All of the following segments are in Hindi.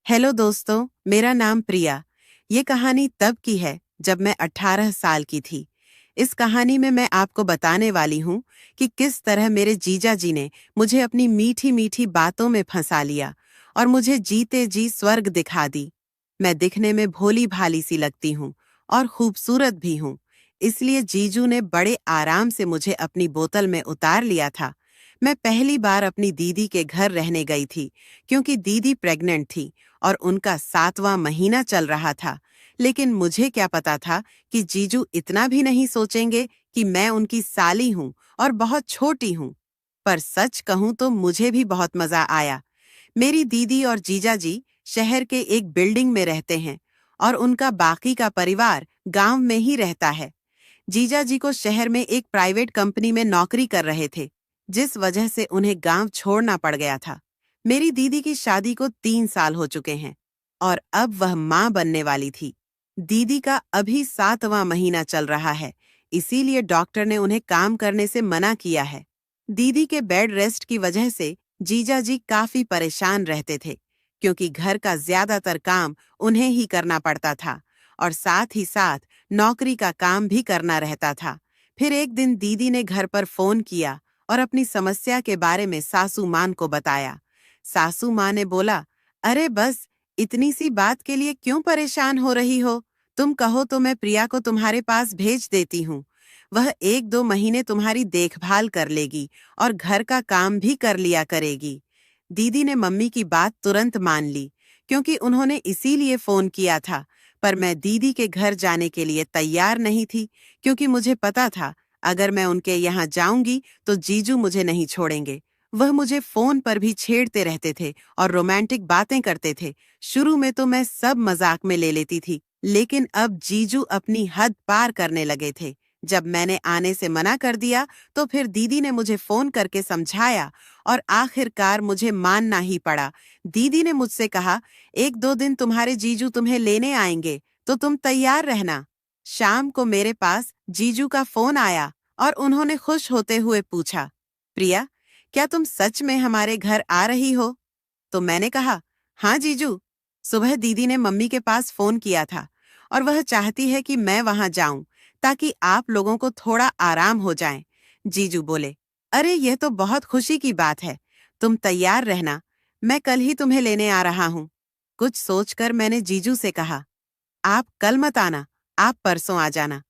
हेलो दोस्तों, मेरा नाम प्रिया। ये कहानी तब की है जब मैं 18 साल की थी। इस कहानी में मैं आपको बताने वाली हूँ कि किस तरह मेरे जीजा जी ने मुझे अपनी मीठी मीठी बातों में फंसा लिया और मुझे जीते जी स्वर्ग दिखा दी। मैं दिखने में भोली भाली सी लगती हूँ और खूबसूरत भी हूँ, इसलिए जीजू ने बड़े आराम से मुझे अपनी बोतल में उतार लिया था। मैं पहली बार अपनी दीदी के घर रहने गई थी क्योंकि दीदी प्रेग्नेंट थी और उनका 7वां महीना चल रहा था। लेकिन मुझे क्या पता था कि जीजू इतना भी नहीं सोचेंगे कि मैं उनकी साली हूँ और बहुत छोटी हूँ। पर सच कहूँ तो मुझे भी बहुत मजा आया। मेरी दीदी और जीजा जी शहर के एक बिल्डिंग में रहते हैं और उनका बाकी का परिवार गांव में ही रहता है। जीजा जी को शहर में एक प्राइवेट कंपनी में नौकरी कर रहे थे, जिस वजह से उन्हें गांव छोड़ना पड़ गया था। मेरी दीदी की शादी को 3 साल हो चुके हैं और अब वह मां बनने वाली थी। दीदी का अभी 7वां महीना चल रहा है, इसीलिए डॉक्टर ने उन्हें काम करने से मना किया है। दीदी के बेड रेस्ट की वजह से जीजा जी काफी परेशान रहते थे, क्योंकि घर का ज्यादातर काम उन्हें ही करना पड़ता था और साथ ही साथ नौकरी का काम भी करना रहता था। फिर एक दिन दीदी ने घर पर फोन किया और अपनी समस्या के बारे में सासू मां को बताया। सासू मां ने बोला, अरे बस इतनी सी बात के लिए क्यों परेशान हो रही हो? तुम कहो तो मैं प्रिया को तुम्हारे पास भेज देती हूँ। वह 1-2 महीने तुम्हारी देखभाल कर लेगी और घर का काम भी कर लिया करेगी। दीदी ने मम्मी की बात तुरंत मान ली, क्योंकि उन्होंने इसीलिए फोन किया था। पर मैं दीदी के घर जाने के लिए तैयार नहीं थी, क्योंकि मुझे पता था अगर मैं उनके यहाँ जाऊंगी तो जीजू मुझे नहीं छोड़ेंगे। वह मुझे फोन पर भी छेड़ते रहते थे और रोमांटिक बातें करते थे। शुरू में तो मैं सब मजाक में ले लेती थी, लेकिन अब जीजू अपनी हद पार करने लगे थे। जब मैंने आने से मना कर दिया तो फिर दीदी ने मुझे फोन करके समझाया और आखिरकार मुझे मानना ही पड़ा। दीदी ने मुझसे कहा, 1-2 दिन तुम्हारे जीजू तुम्हें लेने आएंगे, तो तुम तैयार रहना। शाम को मेरे पास जीजू का फोन आया और उन्होंने खुश होते हुए पूछा, प्रिया, क्या तुम सच में हमारे घर आ रही हो? तो मैंने कहा, हाँ जीजू। सुबह दीदी ने मम्मी के पास फोन किया था और वह चाहती है कि मैं वहां जाऊं ताकि आप लोगों को थोड़ा आराम हो जाए। जीजू बोले, अरे यह तो बहुत खुशी की बात है। तुम तैयार रहना, मैं कल ही तुम्हें लेने आ रहा हूँ। कुछ सोचकर मैंने जीजू से कहा, आप कल मत आना, आप परसों आ जाना।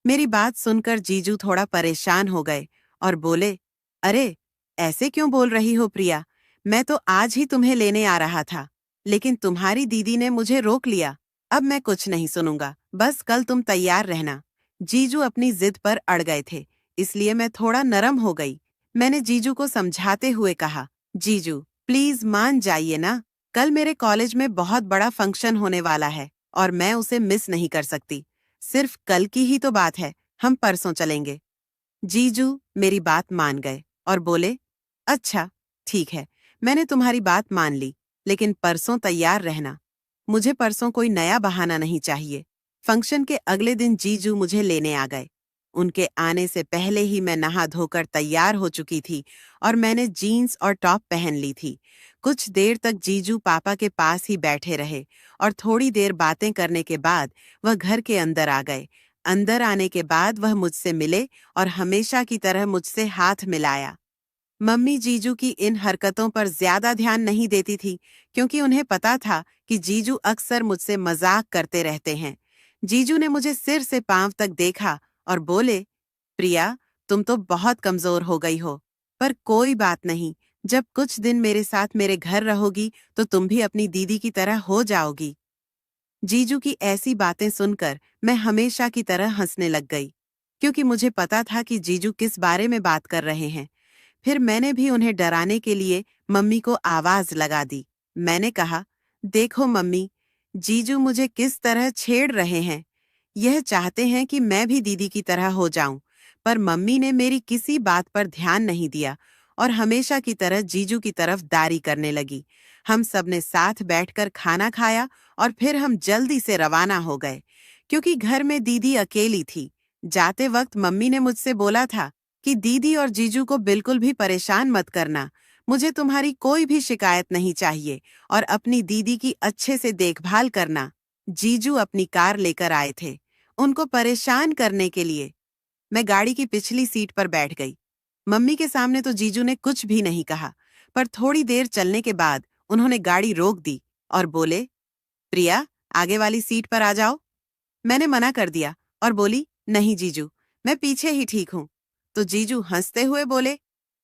मेरी बात सुनकर जीजू थोड़ा परेशान हो गए और बोले, अरे ऐसे क्यों बोल रही हो प्रिया? मैं तो आज ही तुम्हें लेने आ रहा था, लेकिन तुम्हारी दीदी ने मुझे रोक लिया। अब मैं कुछ नहीं सुनूंगा, बस कल तुम तैयार रहना। जीजू अपनी जिद पर अड़ गए थे, इसलिए मैं थोड़ा नरम हो गई। मैंने जीजू को समझाते हुए कहा, जीजू प्लीज मान जाइए ना, कल मेरे कॉलेज में बहुत बड़ा फंक्शन होने वाला है और मैं उसे मिस नहीं कर सकती। सिर्फ कल की ही तो बात है, हम परसों चलेंगे। जीजू मेरी बात मान गए और बोले, अच्छा ठीक है, मैंने तुम्हारी बात मान ली, लेकिन परसों तैयार रहना। मुझे परसों कोई नया बहाना नहीं चाहिए। फंक्शन के अगले दिन जीजू मुझे लेने आ गए। उनके आने से पहले ही मैं नहा धोकर तैयार हो चुकी थी और मैंने जीन्स और टॉप पहन ली थी। कुछ देर तक जीजू पापा के पास ही बैठे रहे और थोड़ी देर बातें करने के बाद वह घर के अंदर आ गए। अंदर आने के बाद वह मुझसे मिले और हमेशा की तरह मुझसे हाथ मिलाया। मम्मी जीजू की इन हरकतों पर ज्यादा ध्यान नहीं देती थी, क्योंकि उन्हें पता था कि जीजू अक्सर मुझसे मजाक करते रहते हैं। जीजू ने मुझे सिर से पांव तक देखा और बोले, प्रिया, तुम तो बहुत कमजोर हो गई हो, पर कोई बात नहीं, जब कुछ दिन मेरे साथ मेरे घर रहोगी तो तुम भी अपनी दीदी की तरह हो जाओगी। जीजू की ऐसी बातें सुनकर मैं हमेशा की तरह हंसने लग गई, क्योंकि मुझे पता था कि जीजू किस बारे में बात कर रहे हैं। फिर मैंने भी उन्हें डराने के लिए मम्मी को आवाज लगा दी। मैंने कहा, देखो मम्मी, जीजू मुझे किस तरह छेड़ रहे हैं। यह चाहते हैं कि मैं भी दीदी की तरह हो जाऊं, पर मम्मी ने मेरी किसी बात पर ध्यान नहीं दिया और हमेशा की तरह जीजू की तरफ दारी करने लगी। हम सबने साथ बैठकर खाना खाया और फिर हम जल्दी से रवाना हो गए, क्योंकि घर में दीदी अकेली थी। जाते वक्त मम्मी ने मुझसे बोला था कि दीदी और जीजू को बिल्कुल भी परेशान मत करना, मुझे तुम्हारी कोई भी शिकायत नहीं चाहिए और अपनी दीदी की अच्छे से देखभाल करना। जीजू अपनी कार लेकर आए थे, उनको परेशान करने के लिए। मैं गाड़ी की पिछली सीट पर बैठ गई। मम्मी के सामने तो जीजू ने कुछ भी नहीं कहा, पर थोड़ी देर चलने के बाद उन्होंने गाड़ी रोक दी और बोले, प्रिया, आगे वाली सीट पर आ जाओ। मैंने मना कर दिया और बोली, नहीं जीजू, मैं पीछे ही ठीक हूँ। तो जीजू हंसते हुए बोले,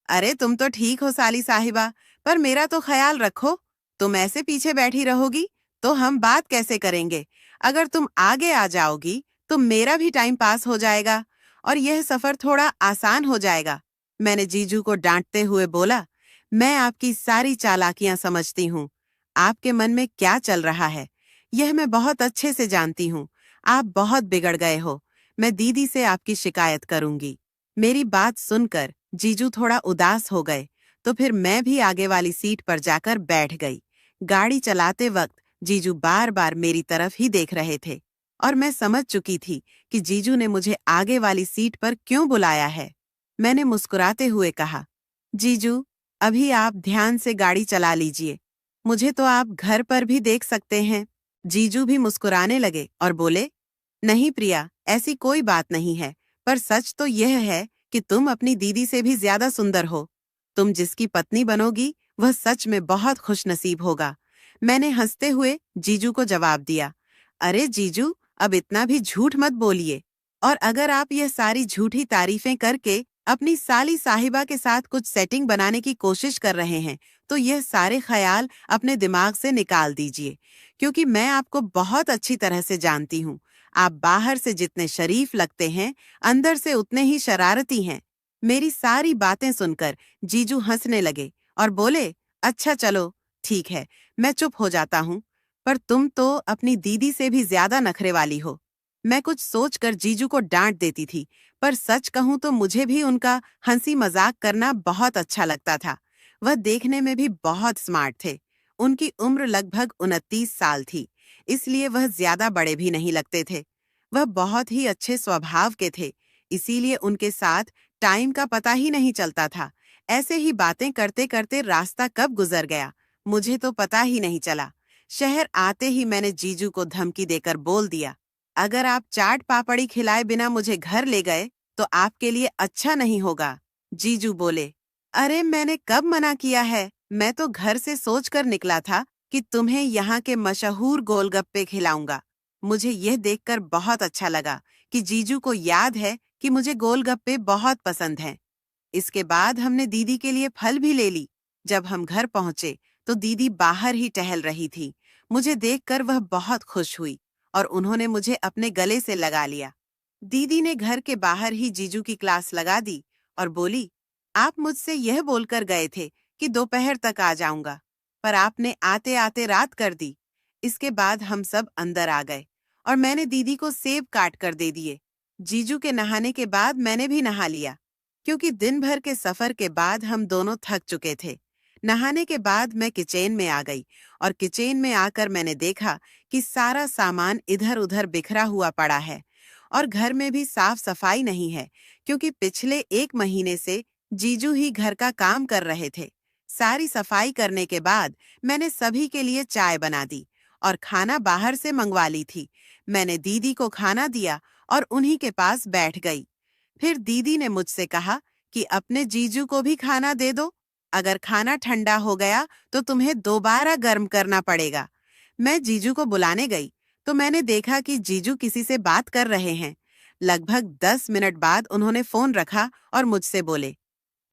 अरे तुम तो ठीक हो साली साहिबा, पर मेरा तो ख्याल रखो। तुम ऐसे पीछे बैठी रहोगी तो हम बात कैसे करेंगे? अगर तुम आगे आ जाओगी तो मेरा भी टाइम पास हो जाएगा और यह सफर थोड़ा आसान हो जाएगा। मैंने जीजू को डांटते हुए बोला, मैं आपकी सारी चालाकियां समझती हूँ। आपके मन में क्या चल रहा है यह मैं बहुत अच्छे से जानती हूँ। आप बहुत बिगड़ गए हो। मैं दीदी से आपकी शिकायत करूंगी। मेरी बात सुनकर जीजू थोड़ा उदास हो गए, तो फिर मैं भी आगे वाली सीट पर जाकर बैठ गई। गाड़ी चलाते वक्त जीजू बार बार मेरी तरफ ही देख रहे थे और मैं समझ चुकी थी कि जीजू ने मुझे आगे वाली सीट पर क्यों बुलाया है। मैंने मुस्कुराते हुए कहा, जीजू, अभी आप ध्यान से गाड़ी चला लीजिए। मुझे तो आप घर पर भी देख सकते हैं। जीजू भी मुस्कुराने लगे और बोले, नहीं प्रिया, ऐसी कोई बात नहीं है, पर सच तो यह है कि तुम अपनी दीदी से भी ज्यादा सुंदर हो। तुम जिसकी पत्नी बनोगी वह सच में बहुत खुशनसीब होगा। मैंने हंसते हुए जीजू को जवाब दिया, अरे जीजू, अब इतना भी झूठ मत बोलिए। और अगर आप यह सारी झूठी तारीफें करके अपनी साली साहिबा के साथ कुछ सेटिंग बनाने की कोशिश कर रहे हैं, तो यह सारे ख्याल अपने दिमाग से निकाल दीजिए, क्योंकि मैं आपको बहुत अच्छी तरह से जानती हूँ। आप बाहर से जितने शरीफ लगते हैं, अंदर से उतने ही शरारती हैं। मेरी सारी बातें सुनकर जीजू हंसने लगे और बोले, अच्छा चलो, ठीक है, मैं चुप हो जाता हूँ, पर तुम तो अपनी दीदी से भी ज्यादा नखरे वाली हो। मैं कुछ सोचकर जीजू को डांट देती थी, पर सच कहूं तो मुझे भी उनका हंसी मजाक करना बहुत अच्छा लगता था। वह देखने में भी बहुत स्मार्ट थे। उनकी उम्र लगभग 29 साल थी, इसलिए वह ज्यादा बड़े भी नहीं लगते थे। वह बहुत ही अच्छे स्वभाव के थे, इसीलिए उनके साथ टाइम का पता ही नहीं चलता था। ऐसे ही बातें करते करते रास्ता कब गुजर गया, मुझे तो पता ही नहीं चला। शहर आते ही मैंने जीजू को धमकी देकर बोल दिया, अगर आप चाट पापड़ी खिलाए बिना मुझे घर ले गए तो आपके लिए अच्छा नहीं होगा। जीजू बोले, अरे मैंने कब मना किया है? मैं तो घर से सोचकर निकला था कि तुम्हें यहाँ के मशहूर गोलगप्पे खिलाऊंगा। मुझे यह देखकर बहुत अच्छा लगा कि जीजू को याद है कि मुझे गोलगप्पे बहुत पसंद हैं। इसके बाद हमने दीदी के लिए फल भी ले ली। जब हम घर पहुंचे तो दीदी बाहर ही टहल रही थी। मुझे देखकर वह बहुत खुश हुई और उन्होंने मुझे अपने गले से लगा लिया। दीदी ने घर के बाहर ही जीजू की क्लास लगा दी और बोली, आप मुझसे यह बोलकर गए थे कि दोपहर तक आ जाऊंगा, पर आपने आते आते रात कर दी। इसके बाद हम सब अंदर आ गए और मैंने दीदी को सेब काट कर दे दिए। जीजू के नहाने के बाद मैंने भी नहा लिया, क्योंकि दिन भर के सफर के बाद हम दोनों थक चुके थे। नहाने के बाद मैं किचन में आ गई और किचन में आकर मैंने देखा कि सारा सामान इधर-उधर बिखरा हुआ पड़ा है और घर में भी साफ सफाई नहीं है, क्योंकि पिछले 1 महीने से जीजू ही घर का काम कर रहे थे। सारी सफाई करने के बाद मैंने सभी के लिए चाय बना दी और खाना बाहर से मंगवा ली थी। मैंने दीदी को खाना दिया और उन्हीं के पास बैठ गई। फिर दीदी ने मुझसे कहा कि अपने जीजू को भी खाना दे दो। अगर खाना ठंडा हो गया तो तुम्हें दोबारा गर्म करना पड़ेगा। मैं जीजू को बुलाने गई तो मैंने देखा कि जीजू किसी से बात कर रहे हैं। लगभग 10 मिनट बाद उन्होंने फोन रखा और मुझसे बोले,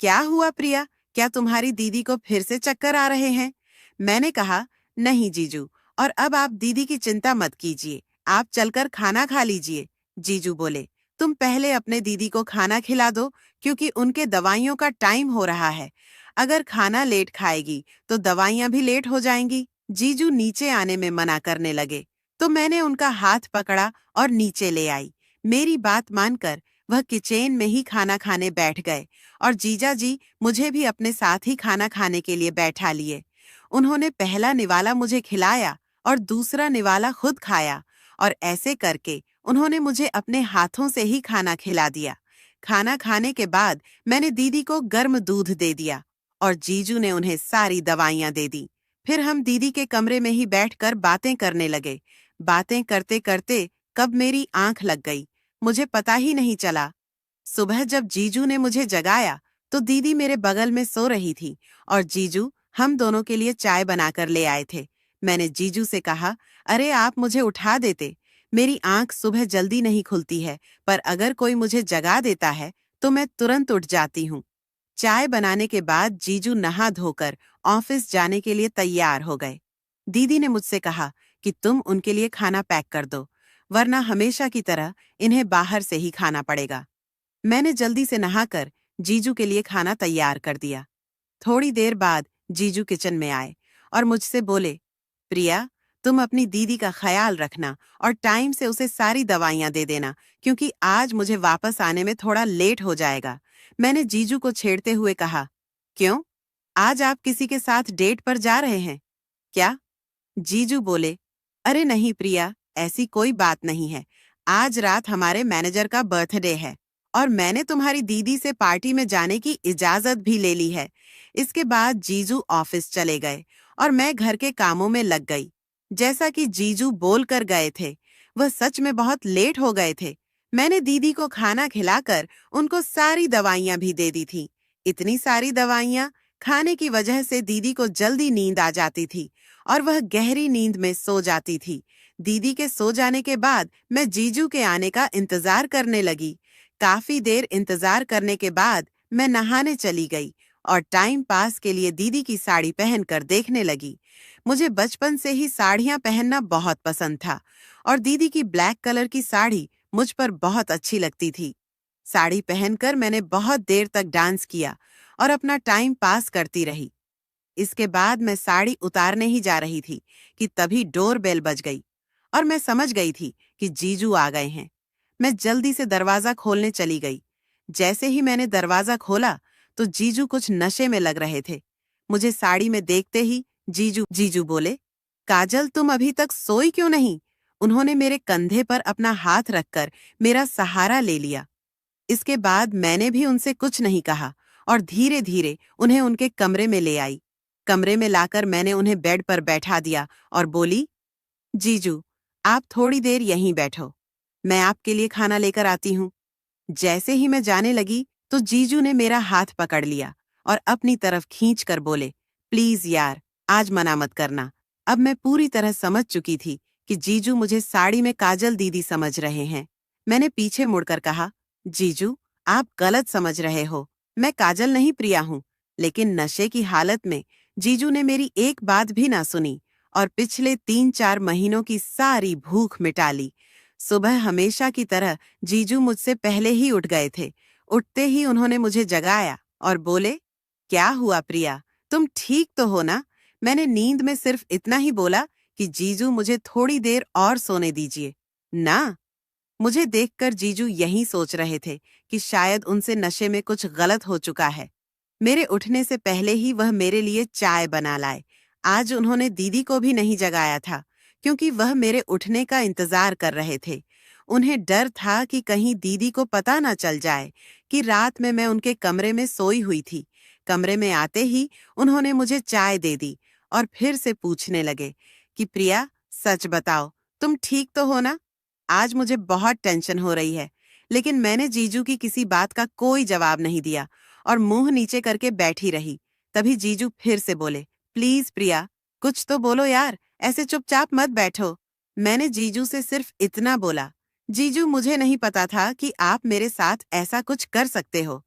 क्या हुआ प्रिया, क्या तुम्हारी दीदी को फिर से चक्कर आ रहे हैं? मैंने कहा, नहीं जीजू, और अब आप दीदी की चिंता मत कीजिए, आप चलकर खाना खा लीजिए। जीजू बोले, तुम पहले अपने दीदी को खाना खिला दो, क्योंकि उनके दवाइयों का टाइम हो रहा है। अगर खाना लेट खाएगी तो दवाइयां भी लेट हो जाएंगी। जीजू नीचे आने में मना करने लगे, तो मैंने उनका हाथ पकड़ा और नीचे ले आई। मेरी बात मानकर वह किचन में ही खाना खाने बैठ गए और जीजा जी मुझे भी अपने साथ ही खाना खाने के लिए बैठा लिए। उन्होंने पहला निवाला मुझे खिलाया और दूसरा निवाला खुद खाया और ऐसे करके उन्होंने मुझे अपने हाथों से ही खाना खिला दिया। खाना खाने के बाद मैंने दीदी को गर्म दूध दे दिया और जीजू ने उन्हें सारी दवाइयां दे दी। फिर हम दीदी के कमरे में ही बैठकर बातें करने लगे। बातें करते करते कब मेरी आंख लग गई, मुझे पता ही नहीं चला। सुबह जब जीजू ने मुझे जगाया तो दीदी मेरे बगल में सो रही थी और जीजू हम दोनों के लिए चाय बनाकर ले आए थे। मैंने जीजू से कहा, अरे आप मुझे उठा देते। मेरी आंख सुबह जल्दी नहीं खुलती है, पर अगर कोई मुझे जगा देता है तो मैं तुरंत उठ जाती हूँ। चाय बनाने के बाद जीजू नहा धोकर ऑफिस जाने के लिए तैयार हो गए। दीदी ने मुझसे कहा कि तुम उनके लिए खाना पैक कर दो, वरना हमेशा की तरह इन्हें बाहर से ही खाना पड़ेगा। मैंने जल्दी से नहाकर जीजू के लिए खाना तैयार कर दिया। थोड़ी देर बाद जीजू किचन में आए और मुझसे बोले, प्रिया, तुम अपनी दीदी का ख्याल रखना और टाइम से उसे सारी दवाइयां दे देना, क्योंकि आज मुझे वापस आने में थोड़ा लेट हो जाएगा। मैंने जीजू को छेड़ते हुए कहा, क्यों? आज आप किसी के साथ डेट पर जा रहे हैं क्या? जीजू बोले, अरे नहीं प्रिया, ऐसी कोई बात नहीं है। आज रात हमारे मैनेजर का बर्थडे है और मैंने तुम्हारी दीदी से पार्टी में जाने की इजाजत भी ले ली है। इसके बाद जीजू ऑफिस चले गए और मैं घर के कामों में लग गई। जैसा कि जीजू बोल कर गए थे, वह सच में बहुत लेट हो गए थे। मैंने दीदी को खाना खिलाकर उनको सारी दवाइयां भी दे दी थी। इतनी सारी दवाइयां खाने की वजह से दीदी को जल्दी नींद आ जाती थी और वह गहरी नींद में सो जाती थी। दीदी के सो जाने के बाद मैं जीजू के आने का इंतजार करने लगी। काफी देर इंतजार करने के बाद मैं नहाने चली गई और टाइम पास के लिए दीदी की साड़ी पहनकर देखने लगी। मुझे बचपन से ही साड़ियां पहनना बहुत पसंद था और दीदी की ब्लैक कलर की साड़ी मुझ पर बहुत अच्छी लगती थी। साड़ी पहनकर मैंने बहुत देर तक डांस किया और अपना टाइम पास करती रही। इसके बाद मैं साड़ी उतारने ही जा रही थी कि तभी डोर बेल बज गई और मैं समझ गई थी कि जीजू आ गए हैं। मैं जल्दी से दरवाजा खोलने चली गई। जैसे ही मैंने दरवाजा खोला तो जीजू कुछ नशे में लग रहे थे। मुझे साड़ी में देखते ही जीजू बोले, काजल, तुम अभी तक सोई क्यों नहीं? उन्होंने मेरे कंधे पर अपना हाथ रखकर मेरा सहारा ले लिया। इसके बाद मैंने भी उनसे कुछ नहीं कहा और धीरे धीरे उन्हें उनके कमरे में ले आई। कमरे में लाकर मैंने उन्हें बेड पर बैठा दिया और बोली, जीजू, आप थोड़ी देर यहीं बैठो, मैं आपके लिए खाना लेकर आती हूँ। जैसे ही मैं जाने लगी तो जीजू ने मेरा हाथ पकड़ लिया और अपनी तरफ खींच कर बोले, प्लीज यार, आज मना मत करना। अब मैं पूरी तरह समझ चुकी थी कि जीजू मुझे साड़ी में काजल दीदी समझ रहे हैं। मैंने पीछे मुड़कर कहा, जीजू, आप गलत समझ रहे हो, मैं काजल नहीं प्रिया हूँ। लेकिन नशे की हालत में जीजू ने मेरी एक बात भी ना सुनी और पिछले 3-4 महीनों की सारी भूख मिटा ली। सुबह हमेशा की तरह जीजू मुझसे पहले ही उठ गए थे। उठते ही उन्होंने मुझे जगाया और बोले, क्या हुआ प्रिया, तुम ठीक तो हो ना? मैंने नींद में सिर्फ इतना ही बोला कि जीजू मुझे थोड़ी देर और सोने दीजिए ना। मुझे देखकर जीजू यही सोच रहे थे कि शायद उनसे नशे में कुछ गलत हो चुका है। मेरे उठने से पहले ही वह मेरे लिए चाय बना लाए। आज उन्होंने दीदी को भी नहीं जगाया था, क्योंकि वह मेरे उठने का इंतजार कर रहे थे। उन्हें डर था कि कहीं दीदी को पता न चल जाए कि रात में मैं उनके कमरे में सोई हुई थी। कमरे में आते ही उन्होंने मुझे चाय दे दी और फिर से पूछने लगे कि प्रिया, सच बताओ, तुम ठीक तो हो ना? आज मुझे बहुत टेंशन हो रही है। लेकिन मैंने जीजू की किसी बात का कोई जवाब नहीं दिया और मुंह नीचे करके बैठी रही। तभी जीजू फिर से बोले, प्लीज प्रिया, कुछ तो बोलो यार, ऐसे चुपचाप मत बैठो। मैंने जीजू से सिर्फ इतना बोला, जीजू, मुझे नहीं पता था कि आप मेरे साथ ऐसा कुछ कर सकते हो।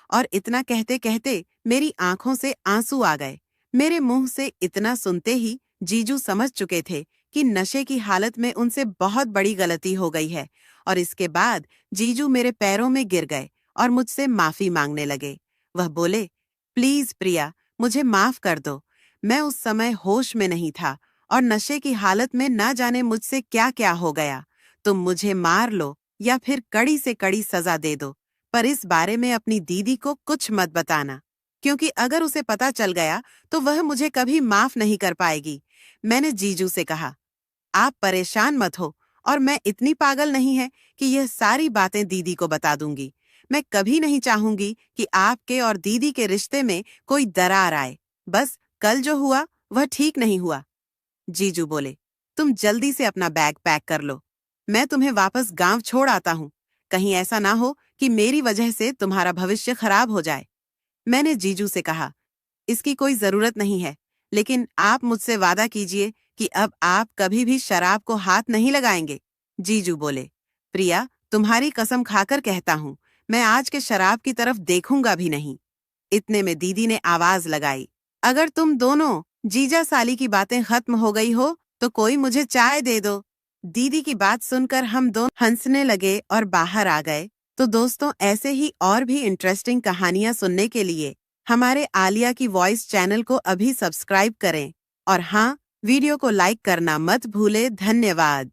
और इतना कहते कहते मेरी आंखों से आंसू आ गए। मेरे मुंह से इतना सुनते ही जीजू समझ चुके थे कि नशे की हालत में उनसे बहुत बड़ी गलती हो गई है और इसके बाद जीजू मेरे पैरों में गिर गए और मुझसे माफी मांगने लगे। वह बोले, प्लीज प्रिया, मुझे माफ कर दो। मैं उस समय होश में नहीं था और नशे की हालत में ना जाने मुझसे क्या क्या हो गया। तुम मुझे मार लो या फिर कड़ी से कड़ी सजा दे दो, पर इस बारे में अपनी दीदी को कुछ मत बताना, क्योंकि अगर उसे पता चल गया तो वह मुझे कभी माफ नहीं कर पाएगी। मैंने जीजू से कहा, आप परेशान मत हो और मैं इतनी पागल नहीं है कि यह सारी बातें दीदी को बता दूंगी। मैं कभी नहीं चाहूंगी कि आपके और दीदी के रिश्ते में कोई दरार आए। बस कल जो हुआ वह ठीक नहीं हुआ। जीजू बोले, तुम जल्दी से अपना बैग पैक कर लो। मैं तुम्हें वापस गांव छोड़ आता हूँ। कहीं ऐसा ना हो कि मेरी वजह से तुम्हारा भविष्य खराब हो जाए। मैंने जीजू से कहा, इसकी कोई जरूरत नहीं है, लेकिन आप मुझसे वादा कीजिए कि अब आप कभी भी शराब को हाथ नहीं लगाएंगे। जीजू बोले, प्रिया, तुम्हारी कसम खाकर कहता हूँ, मैं आज के शराब की तरफ देखूंगा भी नहीं। इतने में दीदी ने आवाज लगाई, अगर तुम दोनों जीजा साली की बातें खत्म हो गई हो तो कोई मुझे चाय दे दो। दीदी की बात सुनकर हम दोनों हंसने लगे और बाहर आ गए। तो दोस्तों, ऐसे ही और भी इंटरेस्टिंग कहानियां सुनने के लिए हमारे आलिया की वॉइस चैनल को अभी सब्सक्राइब करें और हाँ, वीडियो को लाइक करना मत भूले। धन्यवाद।